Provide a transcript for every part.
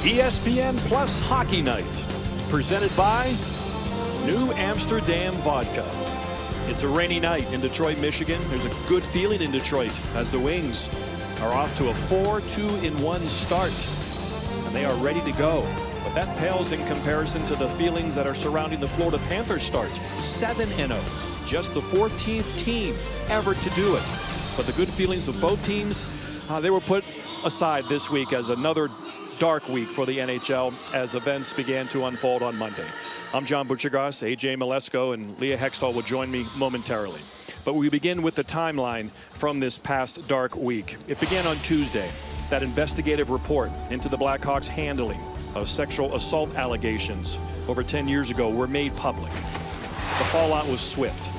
ESPN Plus Hockey Night, presented by New Amsterdam Vodka. It's a rainy night in Detroit, Michigan. There's a good feeling in Detroit as the Wings are off to a 4-2-1 start, and they are ready to go. But that pales in comparison to the feelings that are surrounding the Florida Panthers start. 7-0, just the 14th team ever to do it. But the good feelings of both teams, they were put aside this week as another dark week for the NHL as events began to unfold on Monday. I'm John Butchergoss. AJ Malesko and Leah Hextall will join me momentarily. But we begin with the timeline from this past dark week. It began on Tuesday. That investigative report into the Blackhawks' handling of sexual assault allegations over 10 years ago were made public. The fallout was swift.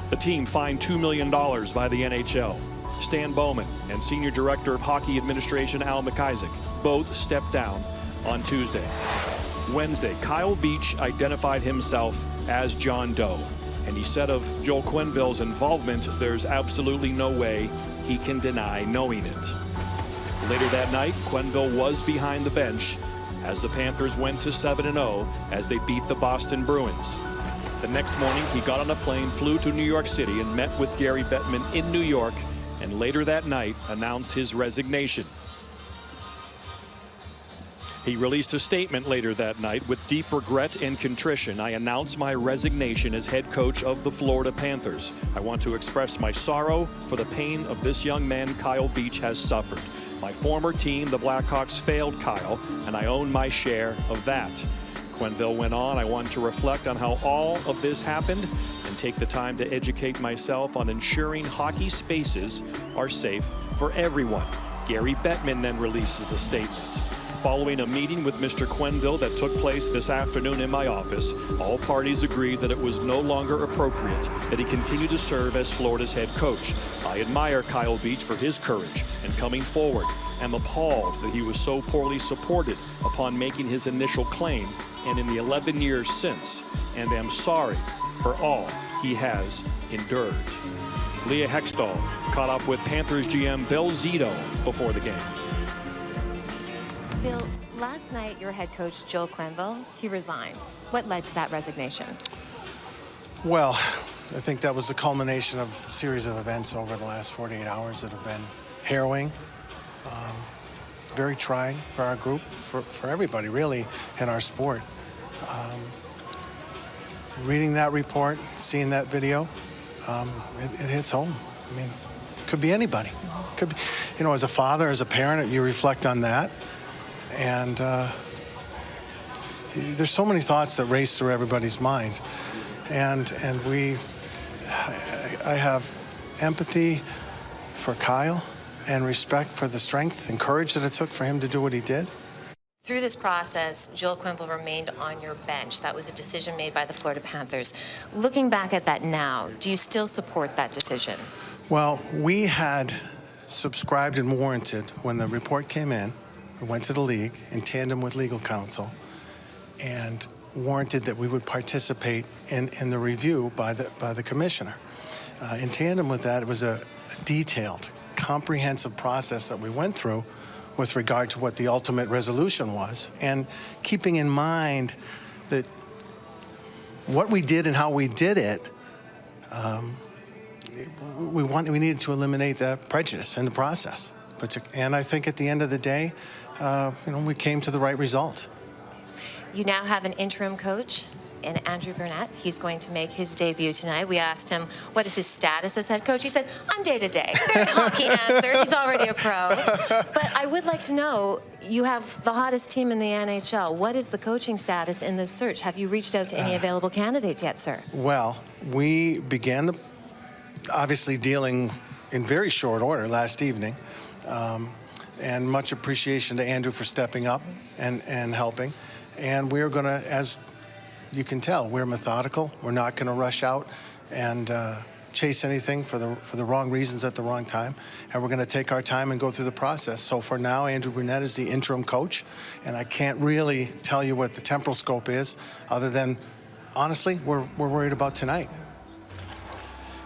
The team fined $2 million by the NHL. Stan Bowman and Senior Director of Hockey Administration Al McIsaac both stepped down on Tuesday. Wednesday, Kyle Beach identified himself as John Doe, and he said of Joel Quenneville's involvement, there's absolutely no way he can deny knowing it. Later that night, Quenneville was behind the bench as the Panthers went to 7-0 as they beat the Boston Bruins. The next morning, he got on a plane, flew to New York City, and met with Gary Bettman in New York, and later that night announced his resignation. He released a statement later that night. With deep regret and contrition, I announce my resignation as head coach of the Florida Panthers. I want to express my sorrow for the pain of this young man Kyle Beach has suffered. My former team, the Blackhawks, failed Kyle, and I own my share of that. Quenneville went on, I want to reflect on how all of this happened and take the time to educate myself on ensuring hockey spaces are safe for everyone. Gary Bettman then releases a statement. Following a meeting with Mr. Quenneville that took place this afternoon in my office, all parties agreed that it was no longer appropriate that he continue to serve as Florida's head coach. I admire Kyle Beach for his courage and coming forward. I'm appalled that he was so poorly supported upon making his initial claim and in the 11 years since, and am sorry for all he has endured. Leah Hextall caught up with Panthers GM Bill Zito before the game. Bill, last night your head coach Joel Quenneville, he resigned. What led to that resignation? Well, I think that was the culmination of a series of events over the last 48 hours that have been harrowing, very trying for our group, for everybody really in our sport. Reading that report, seeing that video, it hits home. I mean, it could be anybody. Could be, you know, as a father, as a parent, you reflect on that. And there's so many thoughts that race through everybody's mind. And I have empathy for Kyle and respect for the strength and courage that it took for him to do what he did. Through this process, Joel Quenneville remained on your bench. That was a decision made by the Florida Panthers. Looking back at that now, do you still support that decision? Well, we had subscribed and warranted when the report came in. We went to the league in tandem with legal counsel and warranted that we would participate in the review by the commissioner. In tandem with that, it was a detailed, comprehensive process that we went through with regard to what the ultimate resolution was, and keeping in mind that what we did and how we did it, we needed to eliminate that prejudice in the process. And I think at the end of the day, you know, we came to the right result. You now have an interim coach in Andrew Brunett. He's going to make his debut tonight. We asked him, what is his status as head coach? He said, I'm day-to-day. Very hockey answer. He's already a pro. But I would like to know, you have the hottest team in the NHL. What is the coaching status in this search? Have you reached out to any available candidates yet, sir? Well, we began obviously dealing in very short order last evening. And much appreciation to Andrew for stepping up and helping. And we're going to, as you can tell, we're methodical. We're not going to rush out and chase anything for the wrong reasons at the wrong time. And we're going to take our time and go through the process. So for now, Andrew Brunett is the interim coach. And I can't really tell you what the temporal scope is, other than, honestly, we're worried about tonight.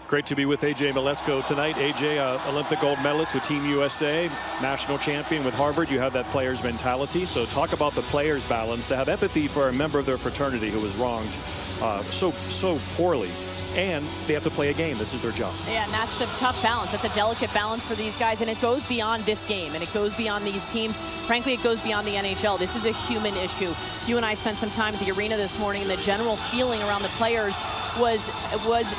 Great to be with AJ Malesko tonight. AJ, Olympic gold medalist with Team USA, national champion with Harvard. You have that player's mentality. So talk about the player's balance, to have empathy for a member of their fraternity who was wronged so poorly. And they have to play a game. This is their job. Yeah, and that's the tough balance. That's a delicate balance for these guys, and it goes beyond this game, and it goes beyond these teams. Frankly, it goes beyond the NHL. This is a human issue. You and I spent some time at the arena this morning, and the general feeling around the players was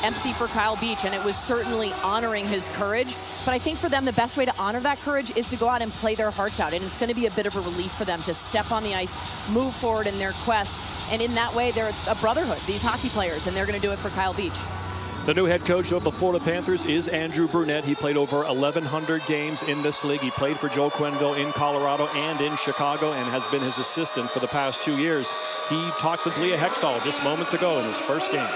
empathy for Kyle Beach, and it was certainly honoring his courage. But I think for them, the best way to honor that courage is to go out and play their hearts out, and it's going to be a bit of a relief for them to step on the ice, move forward in their quest. And in that way, they're a brotherhood, these hockey players, and they're going to do it for Kyle Beach. The new head coach of the Florida Panthers is Andrew Brunett. He played over 1,100 games in this league. He played for Joe Quenneville in Colorado and in Chicago and has been his assistant for the past 2 years. He talked with Leah Hextall just moments ago in his first game.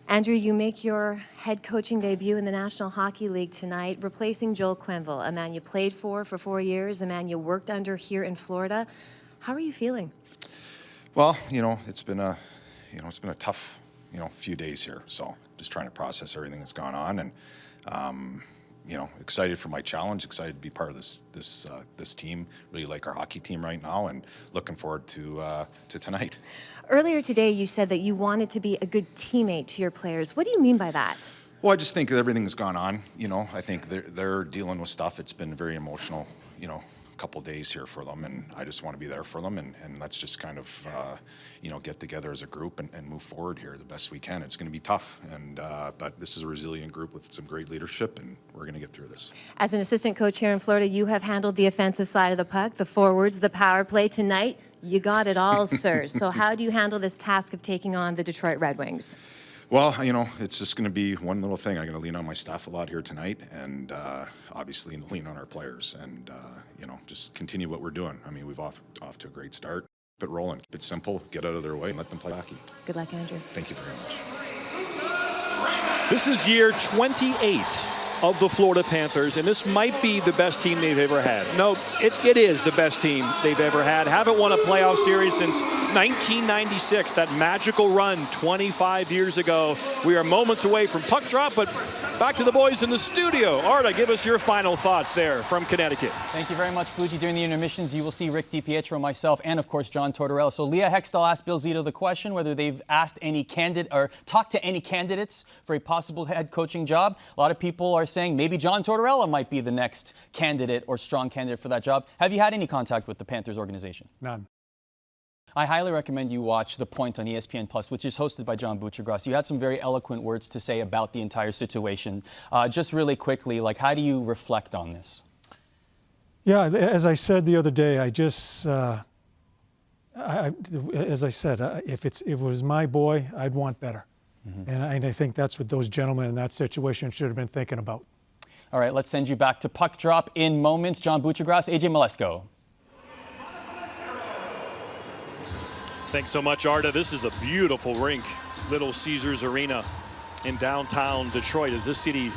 Andrew, you make your head coaching debut in the National Hockey League tonight, replacing Joel Quenneville, a man you played for 4 years, a man you worked under here in Florida. How are you feeling? Well, it's been a tough, few days here. So just trying to process everything that's gone on, and excited for my challenge, excited to be part of this team. Really like our hockey team right now, and looking forward to tonight. Earlier today, you said that you wanted to be a good teammate to your players. What do you mean by that? Well, I just think that everything that's gone on. I think they're dealing with stuff. It's been very emotional. Couple days here for them, and I just want to be there for them, and let's just kind of get together as a group and move forward here the best we can. It's going to be tough, and but this is a resilient group with some great leadership, and we're going to get through this. As an assistant coach here in Florida, you have handled the offensive side of the puck, the forwards, the power play. Tonight, you got it all, sir. So how do you handle this task of taking on the Detroit Red Wings? Well, it's just going to be one little thing. I'm going to lean on my staff a lot here tonight, and obviously lean on our players, and just continue what we're doing. I mean, we've off to a great start. Keep it rolling, keep it simple, get out of their way, and let them play hockey. Good luck, Andrew. Thank you very much. This is year 28 of the Florida Panthers, and this might be the best team they've ever had. No, it is the best team they've ever had. Haven't won a playoff series since 1996, that magical run 25 years ago. We are moments away from puck drop, but back to the boys in the studio. Arda, give us your final thoughts there from Connecticut. Thank you very much, Bougie. During the intermissions, you will see Rick DiPietro, myself, and of course John Tortorella. So Leah Hextall asked Bill Zito the question whether they've asked any candidate or talked to any candidates for a possible head coaching job. A lot of people are saying maybe John Tortorella might be the next candidate or strong candidate for that job. Have you had any contact with the Panthers organization? None. I highly recommend you watch The Point on ESPN Plus, which is hosted by John Buccigross. You had some very eloquent words to say about the entire situation. Just really quickly, how do you reflect on this? Yeah, as I said the other day, as I said, if it was my boy, I'd want better. Mm-hmm. And I think that's what those gentlemen in that situation should have been thinking about. All right, let's send you back to Puck Drop in moments. John Buccigross, AJ Malesko. Thanks so much, Arda. This is a beautiful rink, Little Caesars Arena in downtown Detroit, as this city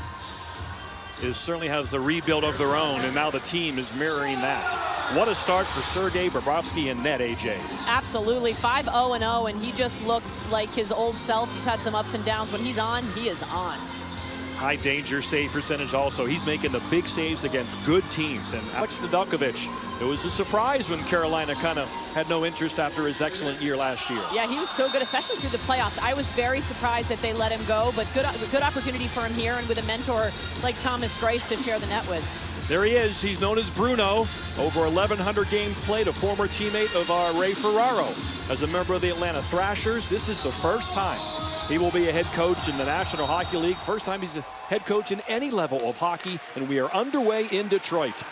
certainly has a rebuild of their own, and now the team is mirroring that. What a start for Sergei Bobrovsky and net, AJ. Absolutely, 5-0-0, and he just looks like his old self. He's had some ups and downs. When he's on, he is on. High danger save percentage also. He's making the big saves against good teams. And Alex Nedeljkovic, it was a surprise when Carolina kind of had no interest after his excellent year last year. Yeah, he was so good, especially through the playoffs. I was very surprised that they let him go, but good opportunity for him here, and with a mentor like Thomas Greiss to share the net with. There he is. He's known as Bruno. Over 1,100 games played, a former teammate of Ray Ferraro. As a member of the Atlanta Thrashers, this is the first time he will be a head coach in the National Hockey League. First time he's a head coach in any level of hockey, and we are underway in Detroit.